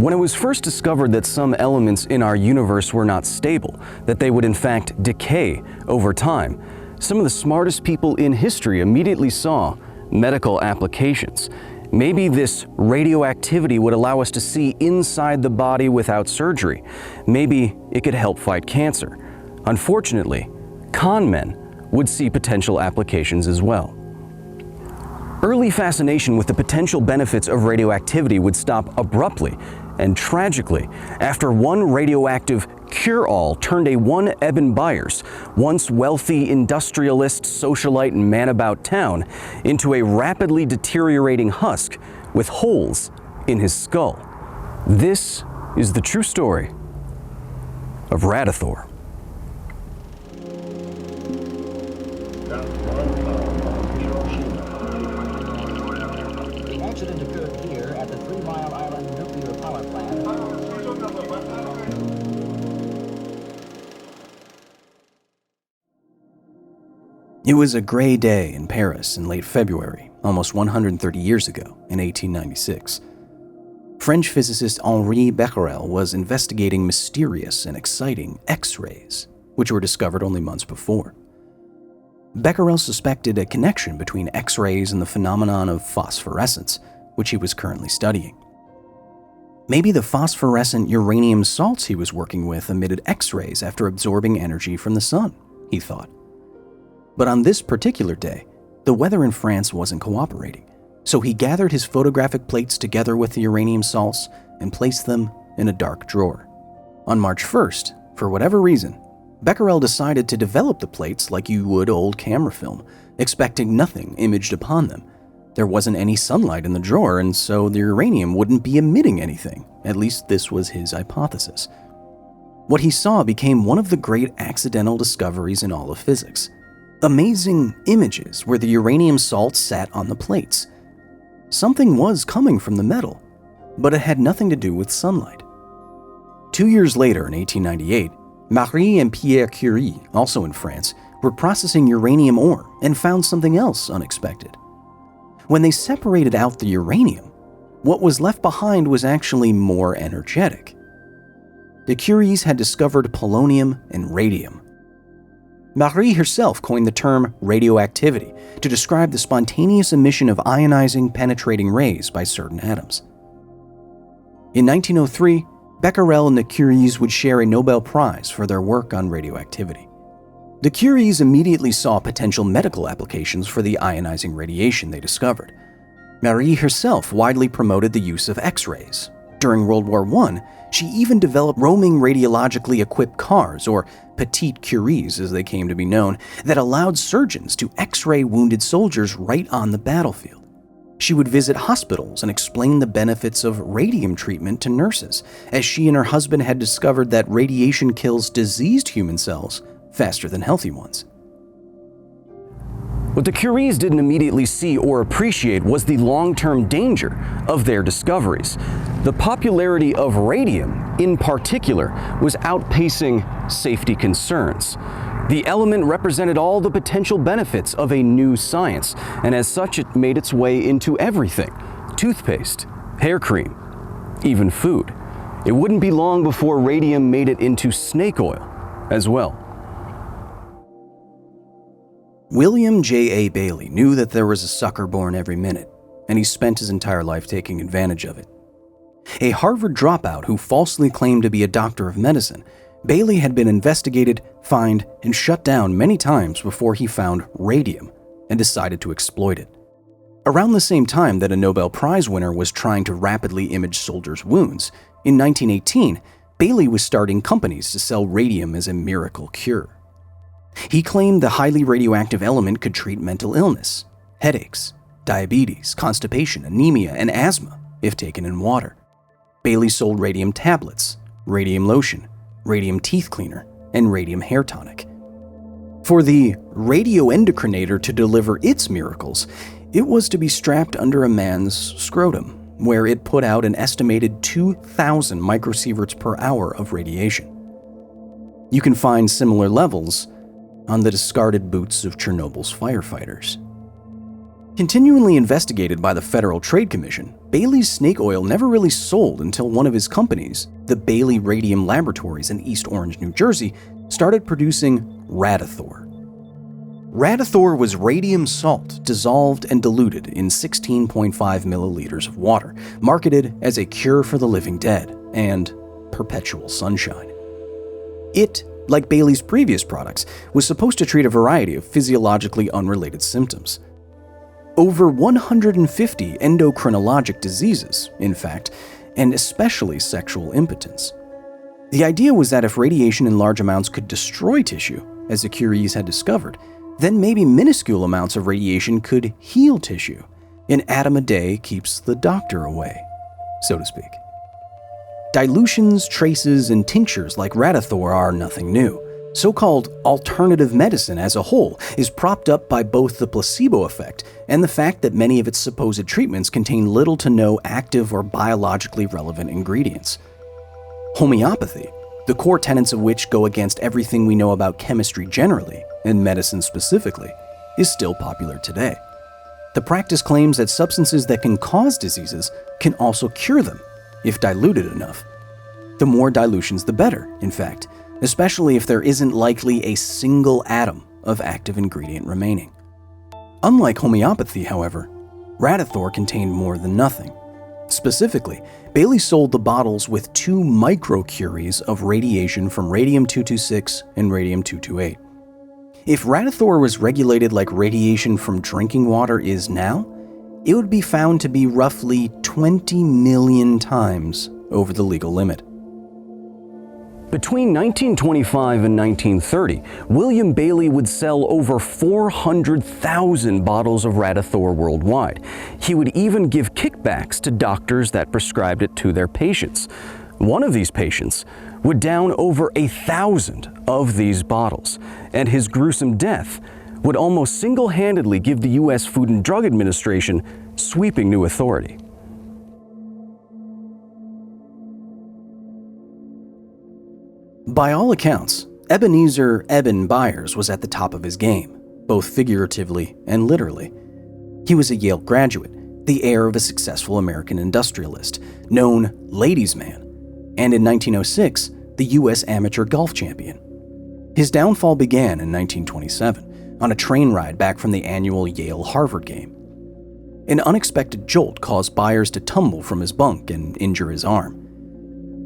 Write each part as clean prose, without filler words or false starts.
When it was first discovered that some elements in our universe were not stable, that they would in fact decay over time, some of the smartest people in history immediately saw medical applications. Maybe this radioactivity would allow us to see inside the body without surgery. Maybe it could help fight cancer. Unfortunately, con men would see potential applications as well. Early fascination with the potential benefits of radioactivity would stop abruptly and tragically after one radioactive cure-all turned a one Eben Byers, once wealthy industrialist, socialite, and man about town, into a rapidly deteriorating husk with holes in his skull. This is the true story of Radithor. The accident occurred here at the 3 Mile Island nuclear power plant. It was a gray day in Paris in late February, almost 130 years ago, in 1896. French physicist Henri Becquerel was investigating mysterious and exciting X-rays, which were discovered only months before. Becquerel suspected a connection between X-rays and the phenomenon of phosphorescence, which he was currently studying. Maybe the phosphorescent uranium salts he was working with emitted X-rays after absorbing energy from the sun, he thought. But on this particular day, the weather in France wasn't cooperating, so he gathered his photographic plates together with the uranium salts and placed them in a dark drawer. On March 1st, for whatever reason, Becquerel decided to develop the plates like you would old camera film, expecting nothing imaged upon them. There wasn't any sunlight in the drawer, and so the uranium wouldn't be emitting anything. At least this was his hypothesis. What he saw became one of the great accidental discoveries in all of physics. Amazing images where the uranium salts sat on the plates. Something was coming from the metal, but it had nothing to do with sunlight. 2 years later, in 1898, Marie and Pierre Curie, also in France, were processing uranium ore and found something else unexpected. When they separated out the uranium, what was left behind was actually more energetic. The Curies had discovered polonium and radium. Marie herself coined the term radioactivity to describe the spontaneous emission of ionizing, penetrating rays by certain atoms. In 1903, Becquerel and the Curies would share a Nobel Prize for their work on radioactivity. The Curies immediately saw potential medical applications for the ionizing radiation they discovered. Marie herself widely promoted the use of X-rays. During World War I, she even developed roaming radiologically equipped cars, or petite Curies as they came to be known, that allowed surgeons to X-ray wounded soldiers right on the battlefield. She would visit hospitals and explain the benefits of radium treatment to nurses, as she and her husband had discovered that radiation kills diseased human cells faster than healthy ones. What the Curies didn't immediately see or appreciate was the long-term danger of their discoveries. The popularity of radium, in particular, was outpacing safety concerns. The element represented all the potential benefits of a new science, and as such it made its way into everything: toothpaste, hair cream, even food. It wouldn't be long before radium made it into snake oil as well. William J.A. Bailey knew that there was a sucker born every minute, and he spent his entire life taking advantage of it. A Harvard dropout who falsely claimed to be a doctor of medicine, Bailey had been investigated, fined, and shut down many times before he found radium and decided to exploit it. Around the same time that a Nobel Prize winner was trying to rapidly image soldiers' wounds, in 1918, Bailey was starting companies to sell radium as a miracle cure. He claimed the highly radioactive element could treat mental illness, headaches, diabetes, constipation, anemia, and asthma if taken in water. Bailey sold radium tablets, radium lotion, radium teeth cleaner, and radium hair tonic. For the radioendocrinator to deliver its miracles, it was to be strapped under a man's scrotum, where it put out an estimated 2,000 microsieverts per hour of radiation. You can find similar levels on the discarded boots of Chernobyl's firefighters. Continually investigated by the Federal Trade Commission, Bailey's snake oil never really sold until one of his companies, the Bailey Radium Laboratories in East Orange, New Jersey, started producing Radithor. Radithor was radium salt dissolved and diluted in 16.5 milliliters of water, marketed as a cure for the living dead and perpetual sunshine. It, like Bailey's previous products, was supposed to treat a variety of physiologically unrelated symptoms. Over 150 endocrinologic diseases, in fact, and especially sexual impotence. The idea was that if radiation in large amounts could destroy tissue, as the Curies had discovered, then maybe minuscule amounts of radiation could heal tissue. An atom a day keeps the doctor away, so to speak. Dilutions, traces, and tinctures like Radithor are nothing new. So-called alternative medicine as a whole is propped up by both the placebo effect and the fact that many of its supposed treatments contain little to no active or biologically relevant ingredients. Homeopathy, the core tenets of which go against everything we know about chemistry generally, and medicine specifically, is still popular today. The practice claims that substances that can cause diseases can also cure them, if diluted enough. The more dilutions the better, in fact, especially if there isn't likely a single atom of active ingredient remaining. Unlike homeopathy, however, Radithor contained more than nothing. Specifically, Bailey sold the bottles with 2 microcuries of radiation from radium-226 and radium-228. If Radithor was regulated like radiation from drinking water is now, it would be found to be roughly 20 million times over the legal limit. Between 1925 and 1930, William Bailey would sell over 400,000 bottles of Radithor worldwide. He would even give kickbacks to doctors that prescribed it to their patients. One of these patients would down over 1,000 of these bottles, and his gruesome death would almost single-handedly give the U.S. Food and Drug Administration sweeping new authority. By all accounts, Ebenezer Eben Byers was at the top of his game, both figuratively and literally. He was a Yale graduate, the heir of a successful American industrialist, known ladies' man, and in 1906, the U.S. amateur golf champion. His downfall began in 1927, on a train ride back from the annual Yale-Harvard game. An unexpected jolt caused Byers to tumble from his bunk and injure his arm.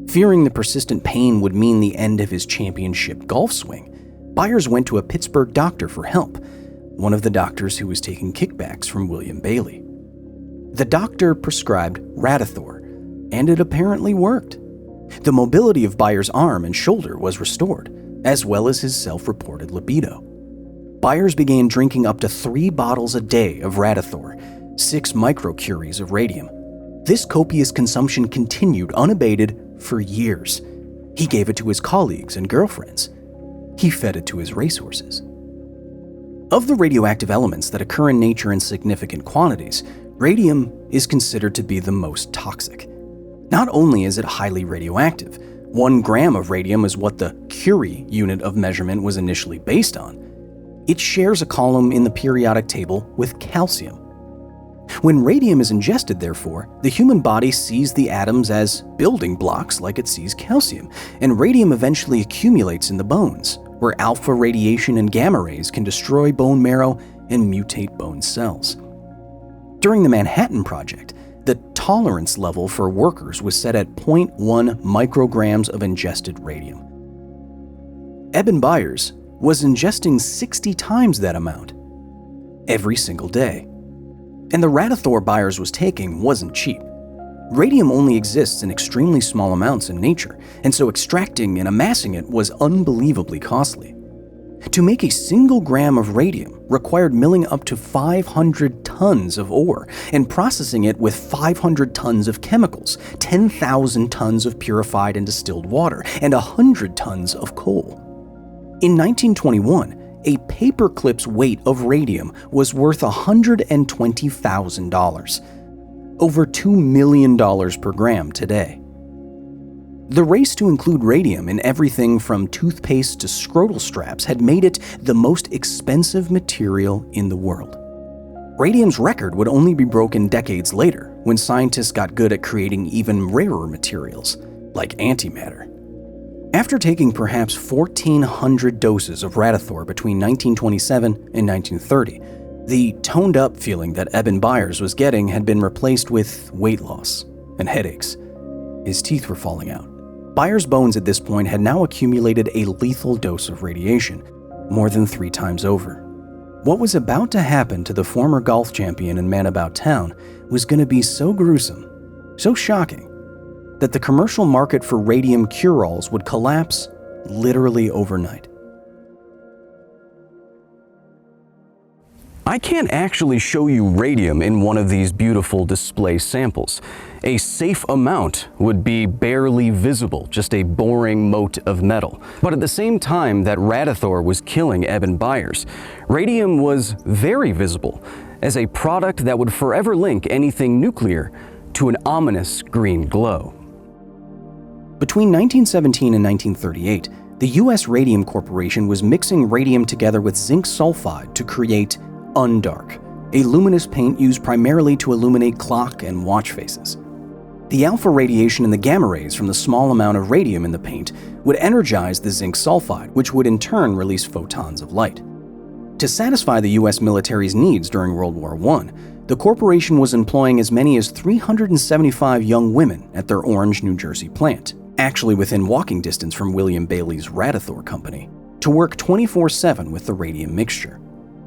Fearing the persistent pain would mean the end of his championship golf swing, Byers went to a Pittsburgh doctor for help, one of the doctors who was taking kickbacks from William Bailey. The doctor prescribed Radithor, and it apparently worked. The mobility of Byers' arm and shoulder was restored, as well as his self-reported libido. Byers began drinking up to 3 bottles a day of Radithor, 6 microcuries of radium. This copious consumption continued unabated for years. He gave it to his colleagues and girlfriends. He fed it to his racehorses. Of the radioactive elements that occur in nature in significant quantities, radium is considered to be the most toxic. Not only is it highly radioactive, 1 gram of radium is what the Curie unit of measurement was initially based on. It shares a column in the periodic table with calcium. When radium is ingested, therefore, the human body sees the atoms as building blocks like it sees calcium, and radium eventually accumulates in the bones, where alpha radiation and gamma rays can destroy bone marrow and mutate bone cells. During the Manhattan Project, the tolerance level for workers was set at 0.1 micrograms of ingested radium. Eben Byers was ingesting 60 times that amount every single day. And the Radithor Byers was taking wasn't cheap. Radium only exists in extremely small amounts in nature, and so extracting and amassing it was unbelievably costly. To make a single gram of radium required milling up to 500 tons of ore and processing it with 500 tons of chemicals, 10,000 tons of purified and distilled water, and 100 tons of coal. In 1921, a paperclip's weight of radium was worth $120,000, over $2 million per gram today. The race to include radium in everything from toothpaste to scrotal straps had made it the most expensive material in the world. Radium's record would only be broken decades later, when scientists got good at creating even rarer materials, like antimatter. After taking perhaps 1,400 doses of Radithor between 1927 and 1930, the toned-up feeling that Eben Byers was getting had been replaced with weight loss and headaches. His teeth were falling out. Byers' bones at this point had now accumulated a lethal dose of radiation, more than 3 times over. What was about to happen to the former golf champion and man about town was going to be so gruesome, so shocking, that the commercial market for radium cure-alls would collapse literally overnight. I can't actually show you radium in one of these beautiful display samples. A safe amount would be barely visible, just a boring mote of metal. But at the same time that Radithor was killing Eben Byers, radium was very visible as a product that would forever link anything nuclear to an ominous green glow. Between 1917 and 1938, the U.S. Radium Corporation was mixing radium together with zinc sulfide to create Undark, a luminous paint used primarily to illuminate clock and watch faces. The alpha radiation and the gamma rays from the small amount of radium in the paint would energize the zinc sulfide, which would in turn release photons of light. To satisfy the U.S. military's needs during World War I, the corporation was employing as many as 375 young women at their Orange, New Jersey plant, actually within walking distance from William Bailey's Radithor company, to work 24/7 with the radium mixture.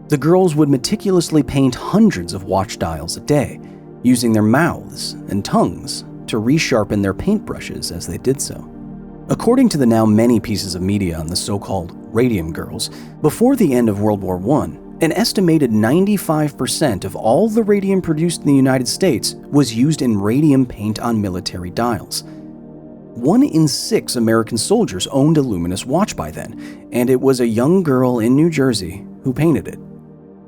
The girls would meticulously paint hundreds of watch dials a day, using their mouths and tongues to resharpen their paintbrushes as they did so. According to the now many pieces of media on the so-called Radium Girls, before the end of World War I, an estimated 95% of all the radium produced in the United States was used in radium paint on military dials. 1 in 6 American soldiers owned a luminous watch by then, and it was a young girl in New Jersey who painted it.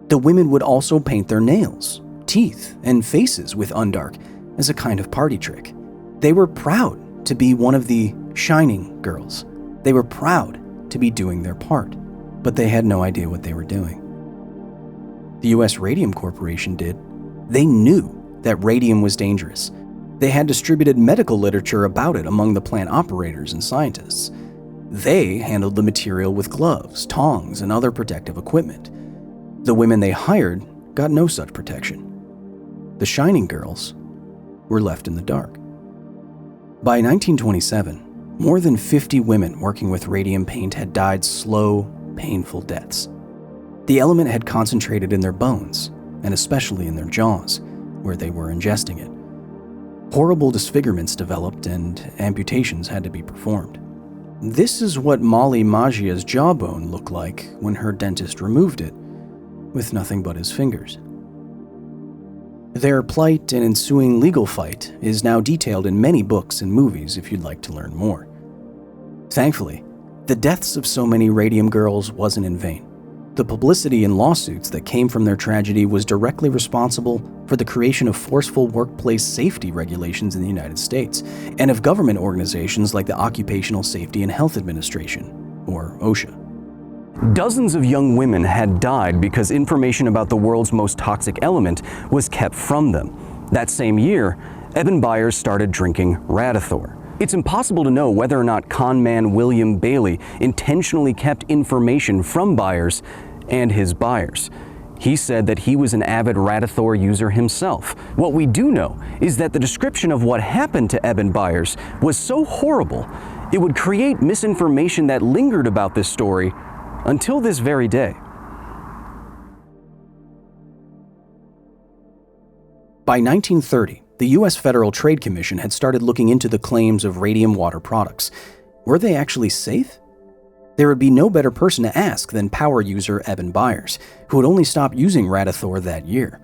The women would also paint their nails, teeth, and faces with Undark as a kind of party trick. They were proud to be one of the shining girls. They were proud to be doing their part, but they had no idea what they were doing. The U.S. Radium Corporation did. They knew that radium was dangerous. They had distributed medical literature about it among the plant operators and scientists. They handled the material with gloves, tongs, and other protective equipment. The women they hired got no such protection. The shining girls were left in the dark. By 1927, more than 50 women working with radium paint had died slow, painful deaths. The element had concentrated in their bones, and especially in their jaws, where they were ingesting it. Horrible disfigurements developed and amputations had to be performed. This is what Molly Maggia's jawbone looked like when her dentist removed it, with nothing but his fingers. Their plight and ensuing legal fight is now detailed in many books and movies if you'd like to learn more. Thankfully, the deaths of so many radium girls wasn't in vain. The publicity and lawsuits that came from their tragedy was directly responsible for the creation of forceful workplace safety regulations in the United States and of government organizations like the Occupational Safety and Health Administration, or OSHA. Dozens of young women had died because information about the world's most toxic element was kept from them. That same year, Eben Byers started drinking Radithor. It's impossible to know whether or not con man William Bailey intentionally kept information from Byers and his buyers. He said that he was an avid Radithor user himself. What we do know is that the description of what happened to Eben Byers was so horrible, it would create misinformation that lingered about this story until this very day. By 1930, the U.S. Federal Trade Commission had started looking into the claims of radium water products. Were they actually safe? There would be no better person to ask than power user Eben Byers, who had only stopped using Radithor that year.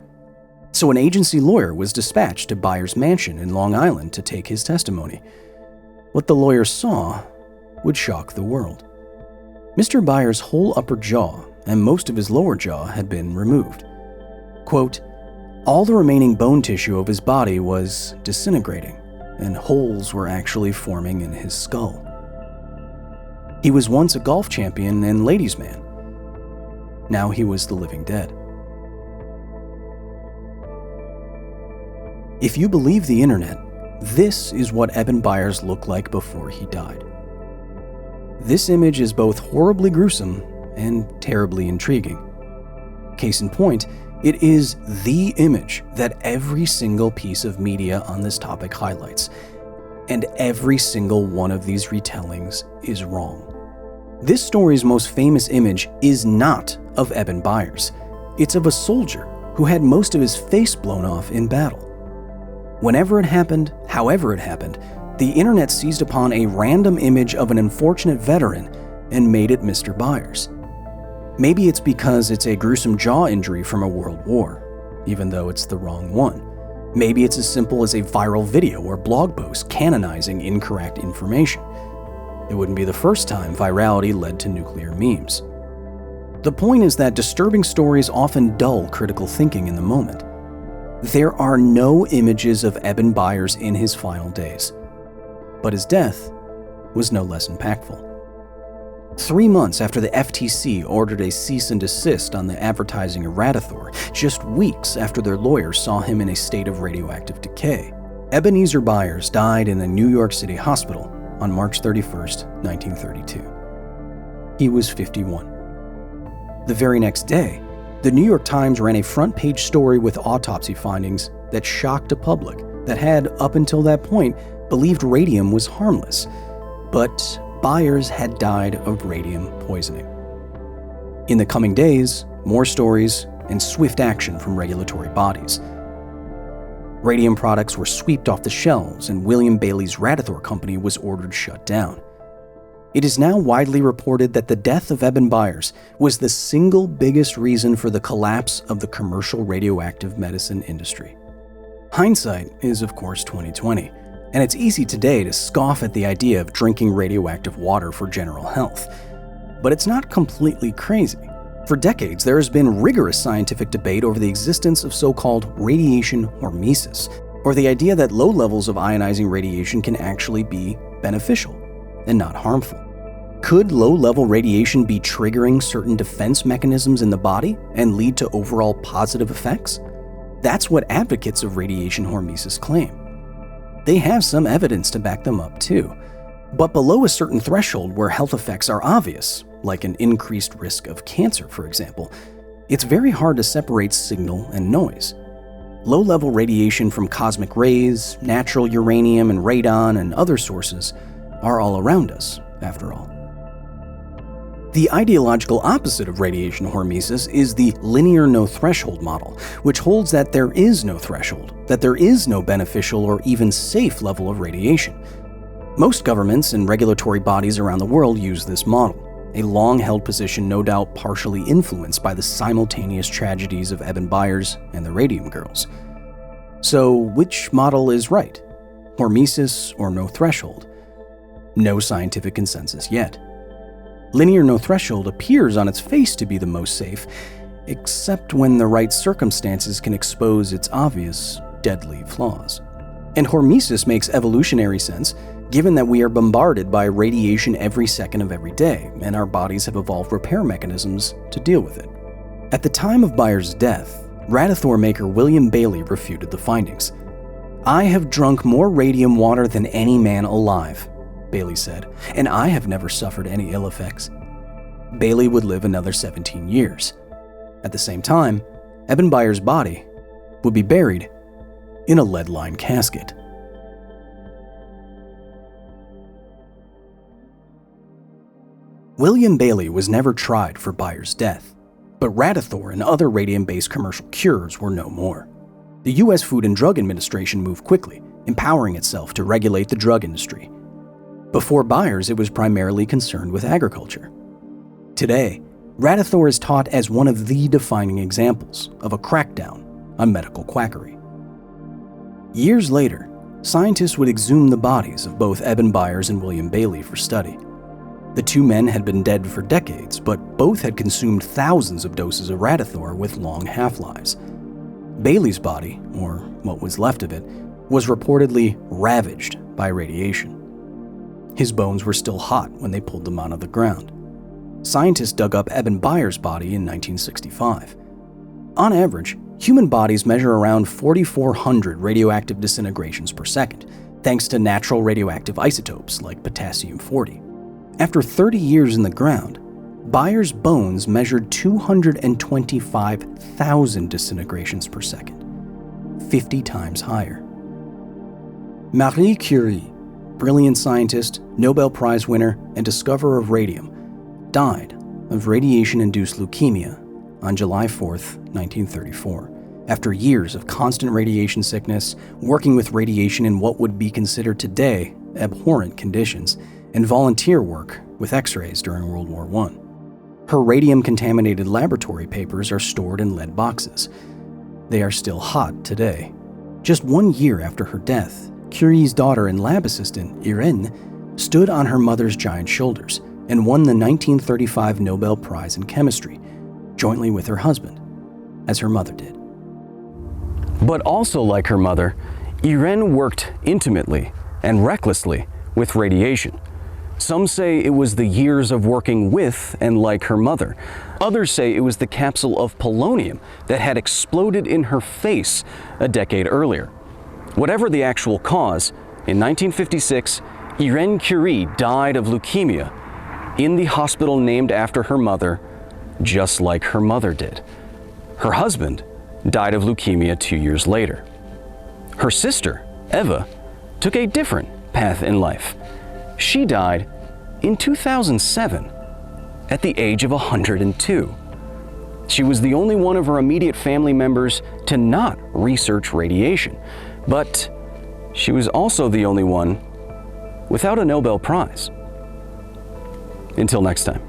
So an agency lawyer was dispatched to Byers' mansion in Long Island to take his testimony. What the lawyer saw would shock the world. Mr. Byers' whole upper jaw and most of his lower jaw had been removed. Quote, all the remaining bone tissue of his body was disintegrating, and holes were actually forming in his skull. He was once a golf champion and ladies' man. Now he was the living dead. If you believe the internet, this is what Eben Byers looked like before he died. This image is both horribly gruesome and terribly intriguing. Case in point, it is the image that every single piece of media on this topic highlights, and every single one of these retellings is wrong. This story's most famous image is not of Eben Byers. It's of a soldier who had most of his face blown off in battle. Whenever it happened, however it happened, the internet seized upon a random image of an unfortunate veteran and made it Mr. Byers. Maybe it's because it's a gruesome jaw injury from a world war, even though it's the wrong one. Maybe it's as simple as a viral video or blog post canonizing incorrect information. It wouldn't be the first time virality led to nuclear memes. The point is that disturbing stories often dull critical thinking in the moment. There are no images of Eben Byers in his final days, but his death was no less impactful. 3 months after the FTC ordered a cease and desist on the advertising of Radithor, just weeks after their lawyers saw him in a state of radioactive decay, Ebenezer Byers died in a New York City hospital on March 31st, 1932. He was 51. The very next day, the New York Times ran a front-page story with autopsy findings that shocked the public that had, up until that point, believed radium was harmless. But Byers had died of radium poisoning. In the coming days, more stories and swift action from regulatory bodies. Radium products were swept off the shelves, and William Bailey's Radithor company was ordered shut down. It is now widely reported that the death of Eben Byers was the single biggest reason for the collapse of the commercial radioactive medicine industry. Hindsight is, of course, 2020. And it's easy today to scoff at the idea of drinking radioactive water for general health. But it's not completely crazy. For decades, there has been rigorous scientific debate over the existence of so-called radiation hormesis, or the idea that low levels of ionizing radiation can actually be beneficial and not harmful. Could low-level radiation be triggering certain defense mechanisms in the body and lead to overall positive effects? That's what advocates of radiation hormesis claim. They have some evidence to back them up too. But below a certain threshold where health effects are obvious, like an increased risk of cancer, for example, it's very hard to separate signal and noise. Low-level radiation from cosmic rays, natural uranium and radon, and other sources are all around us, after all. The ideological opposite of radiation hormesis is the linear no-threshold model, which holds that there is no threshold, that there is no beneficial or even safe level of radiation. Most governments and regulatory bodies around the world use this model, a long-held position no doubt partially influenced by the simultaneous tragedies of Eben Byers and the Radium Girls. So, which model is right? Hormesis or no threshold? No scientific consensus yet. Linear no-threshold appears on its face to be the most safe, except when the right circumstances can expose its obvious, deadly flaws. And hormesis makes evolutionary sense, given that we are bombarded by radiation every second of every day, and our bodies have evolved repair mechanisms to deal with it. At the time of Byers' death, Radithor maker William Bailey refuted the findings. "I have drunk more radium water than any man alive," Bailey said, "and I have never suffered any ill effects." Bailey would live another 17 years. At the same time, Eben Byers' body would be buried in a lead-lined casket. William Bailey was never tried for Byers' death, but Radithor and other radium-based commercial cures were no more. The U.S. Food and Drug Administration moved quickly, empowering itself to regulate the drug industry. Before Byers, it was primarily concerned with agriculture. Today, Radithor is taught as one of the defining examples of a crackdown on medical quackery. Years later, scientists would exhume the bodies of both Eben Byers and William Bailey for study. The two men had been dead for decades, but both had consumed thousands of doses of Radithor with long half-lives. Bailey's body, or what was left of it, was reportedly ravaged by radiation. His bones were still hot when they pulled them out of the ground. Scientists dug up Eben Byers' body in 1965. On average, Human bodies measure around 4,400 radioactive disintegrations per second, thanks to natural radioactive isotopes like potassium-40. After 30 years in the ground, Byers' bones measured 225,000 disintegrations per second, 50 times higher. Marie Curie, brilliant scientist, Nobel Prize winner, and discoverer of radium, died of radiation-induced leukemia on July 4, 1934, after years of constant radiation sickness, working with radiation in what would be considered today abhorrent conditions, and volunteer work with X-rays during World War I. Her radium-contaminated laboratory papers are stored in lead boxes. They are still hot today. Just 1 year after her death, Curie's daughter and lab assistant, Elän, stood on her mother's giant shoulders and won the 1935 Nobel Prize in Chemistry, jointly with her husband, as her mother did. But also like her mother, Elän worked intimately and recklessly with radiation. Some say it was the years of working with and like her mother. Others say it was the capsule of polonium that had exploded in her face a decade earlier. Whatever the actual cause, in 1956, Elän Curie died of leukemia in the hospital named after her mother, just like her mother did. Her husband died of leukemia 2 years later. Her sister, Eva, took a different path in life. She died in 2007 at the age of 102. She was the only one of her immediate family members to not research radiation, but she was also the only one without a Nobel Prize. Until next time.